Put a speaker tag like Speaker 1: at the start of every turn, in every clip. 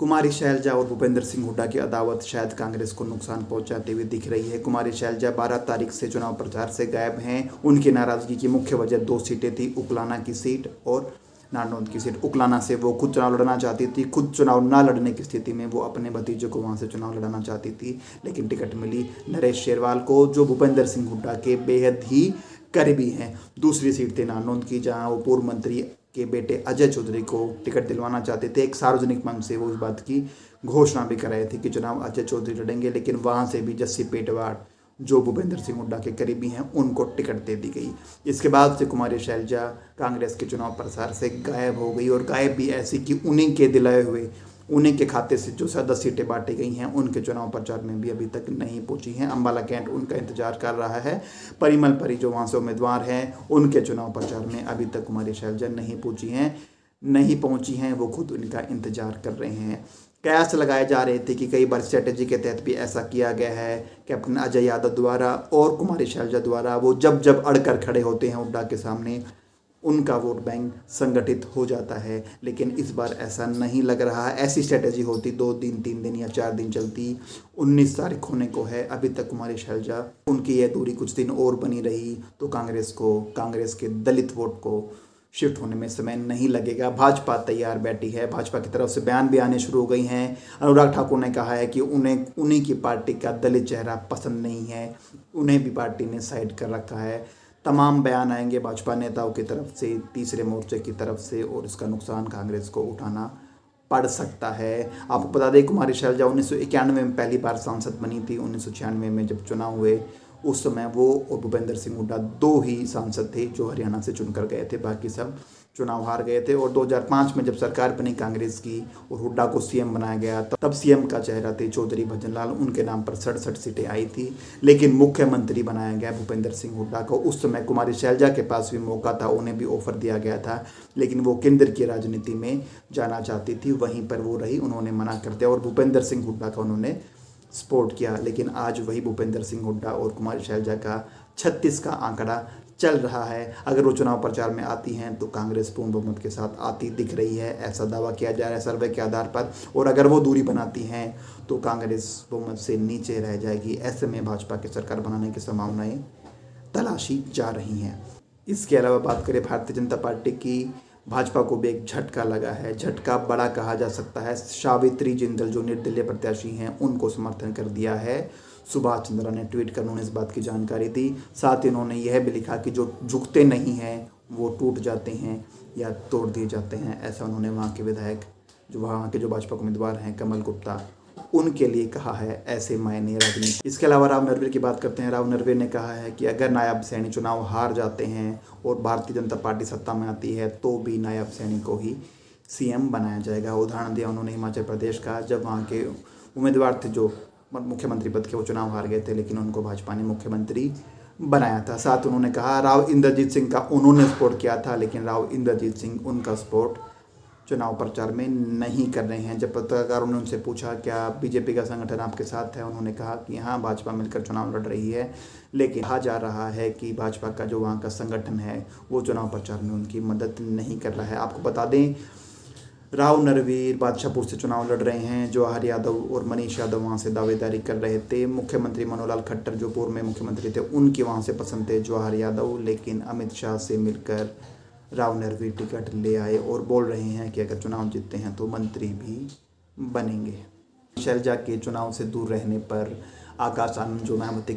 Speaker 1: कुमारी शैलजा और भूपेंद्र सिंह हुड्डा की अदावत शायद कांग्रेस को नुकसान पहुंचाती हुई दिख रही है। कुमारी शैलजा 12 तारीख से चुनाव प्रचार से गायब हैं। उनकी नाराजगी की मुख्य वजह 2 सीटें थी, उकलाना की सीट और नारनौंद की सीट। उकलाना से वो खुद चुनाव लड़ना चाहती थी, खुद चुनाव ना लड़ने की स्थिति में वो अपने भतीजे को वहाँ से चुनाव लड़ाना चाहती थी, लेकिन टिकट मिली नरेश शेरवाल को, जो भूपेंद्र सिंह हुड्डा के बेहद ही करीबी हैं। दूसरी सीट थी नारनौंद की, जहाँ वो पूर्व मंत्री के बेटे अजय चौधरी को टिकट दिलवाना चाहते थे। एक सार्वजनिक मंच से वो इस बात की घोषणा भी कर रहे थे कि चुनाव अजय चौधरी लड़ेंगे, लेकिन वहाँ से भी जस्सी पेटवाड़ जो भूपेंद्र सिंह हुड्डा के करीबी हैं उनको टिकट दे दी गई। इसके बाद से कुमारी शैलजा कांग्रेस के चुनाव प्रचार से गायब हो गई, और गायब भी ऐसी कि उन्हीं के दिलाए हुए, उन्हीं के खाते से जो 10 सीटें बांटी गई हैं उनके चुनाव प्रचार में भी अभी तक नहीं पहुंची हैं। अंबाला कैंट उनका इंतजार कर रहा है। परिमल परी जो वहाँ से उम्मीदवार हैं उनके चुनाव प्रचार में अभी तक कुमारी शैलजा नहीं पहुंची हैं। वो खुद उनका इंतजार कर रहे हैं। कयास लगाए जा रहे थे कि कई बार स्ट्रेटेजी के तहत भी ऐसा किया गया है, कैप्टन अजय यादव द्वारा और कुमारी शैलजा द्वारा। वो जब अड़कर खड़े होते हैं हुड्डा के सामने, उनका वोट बैंक संगठित हो जाता है, लेकिन इस बार ऐसा नहीं लग रहा है। ऐसी स्ट्रेटेजी होती 2 दिन 3 दिन या 4 दिन चलती। 19 तारीख होने को है, अभी तक कुमारी शैलजा, उनकी यह दूरी कुछ दिन और बनी रही तो कांग्रेस के दलित वोट को शिफ्ट होने में समय नहीं लगेगा। भाजपा तैयार बैठी है, भाजपा की तरफ से बयान भी आने शुरू हो गई हैं। अनुराग ठाकुर ने कहा है कि उन्हीं की पार्टी का दलित चेहरा पसंद नहीं है, उन्हें भी पार्टी ने साइड कर रखा है। तमाम बयान आएंगे भाजपा नेताओं की तरफ से, तीसरे मोर्चे की तरफ से, और इसका नुकसान कांग्रेस को उठाना पड़ सकता है। आपको बता दें कुमारी शैलजा 1991 में पहली बार सांसद बनी थी। 1996 में जब चुनाव हुए उस समय वो और भूपेंद्र सिंह हुड्डा 2 ही सांसद थे जो हरियाणा से चुनकर गए थे, बाकी सब चुनाव हार गए थे। और 2005 में जब सरकार बनी कांग्रेस की और हुड्डा को सीएम बनाया गया, तब सीएम का चेहरा थे चौधरी भजनलाल, उनके नाम पर 67 सीटें आई थी, लेकिन मुख्यमंत्री बनाया गया भूपेंद्र सिंह हुड्डा को। उस समय कुमारी शैलजा के पास भी मौका था, उन्हें भी ऑफर दिया गया था, लेकिन वो केंद्र की राजनीति में जाना चाहती थी, वहीं पर वो रही, उन्होंने मना कर दिया और भूपेंद्र सिंह हुड्डा का उन्होंने सपोर्ट किया। लेकिन आज वही भूपेंद्र सिंह हुड्डा और कुमारी शैलजा का 36 का आंकड़ा चल रहा है। अगर वो चुनाव प्रचार में आती हैं तो कांग्रेस पूर्ण बहुमत के साथ आती दिख रही है, ऐसा दावा किया जा रहा है सर्वे के आधार पर। और अगर वो दूरी बनाती हैं तो कांग्रेस बहुमत से नीचे रह जाएगी। ऐसे में भाजपा की सरकार बनाने की संभावनाएं तलाशी जा रही हैं। इसके अलावा बात करें भारतीय जनता पार्टी की, भाजपा को भी एक झटका लगा है। झटका बड़ा कहा जा सकता है। सावित्री जिंदल जो निर्दलीय प्रत्याशी हैं उनको समर्थन कर दिया है। सुभाष चंद्रा ने ट्वीट कर उन्होंने इस बात की जानकारी दी। साथ ही उन्होंने यह भी लिखा कि जो झुकते नहीं हैं वो टूट जाते हैं या तोड़ दिए जाते हैं। ऐसा उन्होंने वहाँ के विधायक, जो वहाँ के जो भाजपा के उम्मीदवार हैं कमल गुप्ता, उनके लिए कहा है। ऐसे मायने राजनीति। इसके अलावा राव नरवीर की बात करते हैं। राव नरवीर ने कहा है कि अगर नायब सैनी चुनाव हार जाते हैं और भारतीय जनता पार्टी सत्ता में आती है तो भी नायब सैनी को ही सीएम बनाया जाएगा। उदाहरण दिया उन्होंने हिमाचल प्रदेश का, जब वहाँ के उम्मीदवार थे जो मुख्यमंत्री पद के, वो चुनाव हार गए थे, लेकिन उनको भाजपा ने मुख्यमंत्री बनाया था। साथ उन्होंने कहा राव इंद्रजीत सिंह का उन्होंने सपोर्ट किया था, लेकिन राव इंद्रजीत सिंह उनका सपोर्ट चुनाव प्रचार में नहीं कर रहे हैं। जब पत्रकारों ने उनसे पूछा क्या बीजेपी का संगठन आपके साथ है, उन्होंने कहा कि हाँ, भाजपा मिलकर चुनाव लड़ रही है, लेकिन कहा जा रहा है कि भाजपा का जो वहाँ का संगठन है वो चुनाव प्रचार में उनकी मदद नहीं कर रहा है। आपको बता दें राव नरवीर बादशाहपुर से चुनाव लड़ रहे हैं। जवाहर यादव और मनीष यादव वहाँ से दावेदारी कर रहे थे। मुख्यमंत्री मनोहर लाल खट्टर जो पूर्व में मुख्यमंत्री थे, उनकी वहाँ से पसंद थे जवाहर यादव, लेकिन अमित शाह से मिलकर राव नरवीर टिकट ले आए और बोल रहे हैं कि अगर चुनाव जीतते हैं तो मंत्री भी बनेंगे। शैलजा के चुनाव से दूर रहने पर आकाश आनंद जो मायावती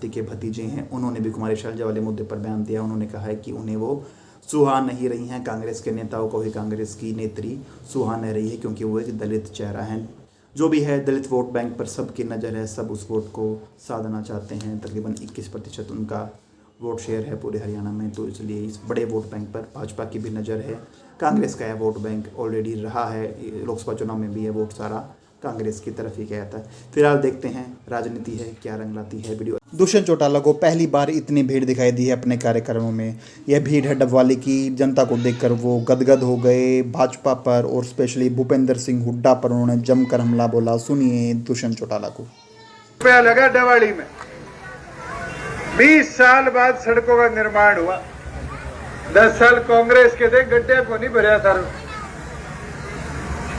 Speaker 1: के भतीजे हैं, उन्होंने भी कुमारी शैलजा वाले मुद्दे पर बयान दिया। उन्होंने कहा है कि उन्हें वो सुहा नहीं रही हैं, कांग्रेस के नेताओं को ही कांग्रेस की नेत्री सुहा नहीं रही है, क्योंकि वो एक दलित चेहरा है। जो भी है, दलित वोट बैंक पर सबकी नज़र है, सब उस वोट को साधना चाहते हैं। तकरीबन 21% उनका वोट शेयर है पूरे हरियाणा में, तो इसलिए इस बड़े वोट बैंक पर भाजपा की भी नज़र है। कांग्रेस का यह वोट बैंक ऑलरेडी रहा है, लोकसभा चुनाव में भी यह वोट सारा कांग्रेस की तरफ ही गया था। फिलहाल देखते हैं राजनीति है क्या रंग लाती है। वीडियो दुष्यंत चौटाला को पहली बार इतनी भीड़ दिखाई दी है अपने कार्यक्रमों में। यह भीड़ है डबवाली की। जनता को देखकर वो गदगद हो गए। भाजपा पर और स्पेशली भूपेंद्र सिंह हुड्डा पर उन्होंने जमकर हमला बोला। सुनिए दुष्यंत चौटाला को।
Speaker 2: रुपया लगा डवाली में, 20 साल बाद सड़कों का निर्माण हुआ। 10 साल कांग्रेस के थे, गड्ढे को नहीं भरा था।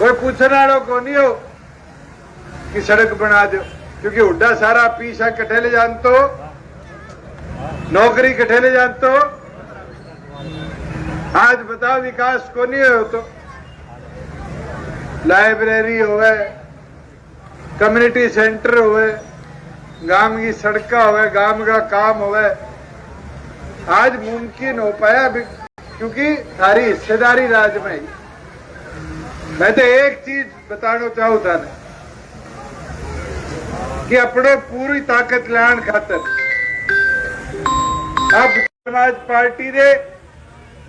Speaker 2: कोई पूछने वालों को नहीं हो कि सड़क बना दो, क्योंकि हुड्डा सारा पीछा कटे ले जानते हो, नौकरी कटे ले जानते हो। आज बताओ विकास को नहीं हो तो लाइब्रेरी होवे, कम्युनिटी सेंटर होवे, गांव की सड़क होवे, गांव का काम होवे, आज मुमकिन हो पाया क्योंकि सारी हिस्सेदारी राज में ही। मैं तो एक चीज बताना चाहूँ था कि अपने पूरी ताकत लाने खातर अब समाज पार्टी दे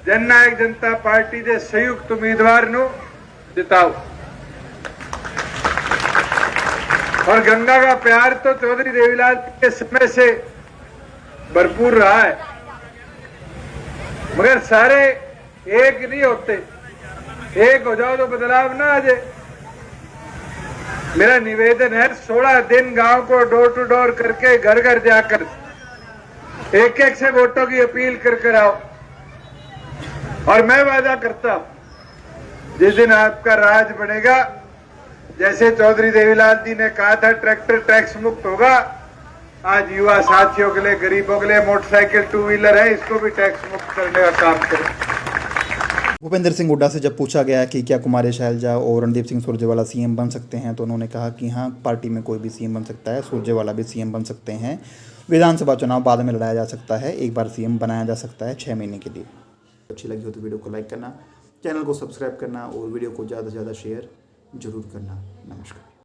Speaker 2: जननायक जनता पार्टी दे संयुक्त उम्मीदवार नु जिताओ। और गंगा का प्यार तो चौधरी देवीलाल के समय से भरपूर रहा है, मगर सारे एक नहीं होते, एक हो जाओ तो बदलाव ना आ जाए। मेरा निवेदन है 16 दिन गांव को डोर टू डोर करके घर घर जाकर एक एक से वोटों की अपील कर आओ। और मैं वादा करता हूं जिस दिन आपका राज बनेगा, जैसे चौधरी देवीलाल जी ने कहा था ट्रैक्टर टैक्स मुक्त होगा, आज युवा साथियों के लिए, गरीबों के लिए मोटरसाइकिल टू व्हीलर है, इसको भी टैक्स मुक्त करने का काम करें।
Speaker 1: भूपेंद्र सिंह हुड्डा से जब पूछा गया कि क्या कुमारी शैलजा और रणदीप सिंह सुरजेवाला सीएम बन सकते हैं, तो उन्होंने कहा कि हाँ, पार्टी में कोई भी सीएम बन सकता है, सुरजेवाला भी सीएम बन सकते हैं। विधानसभा चुनाव बाद में लड़ाया जा सकता है, एक बार सीएम बनाया जा सकता है 6 महीने के लिए। अच्छी लगी हो तो वीडियो को लाइक करना, चैनल को सब्सक्राइब करना और वीडियो को ज़्यादा से ज़्यादा शेयर जरूर करना। नमस्कार।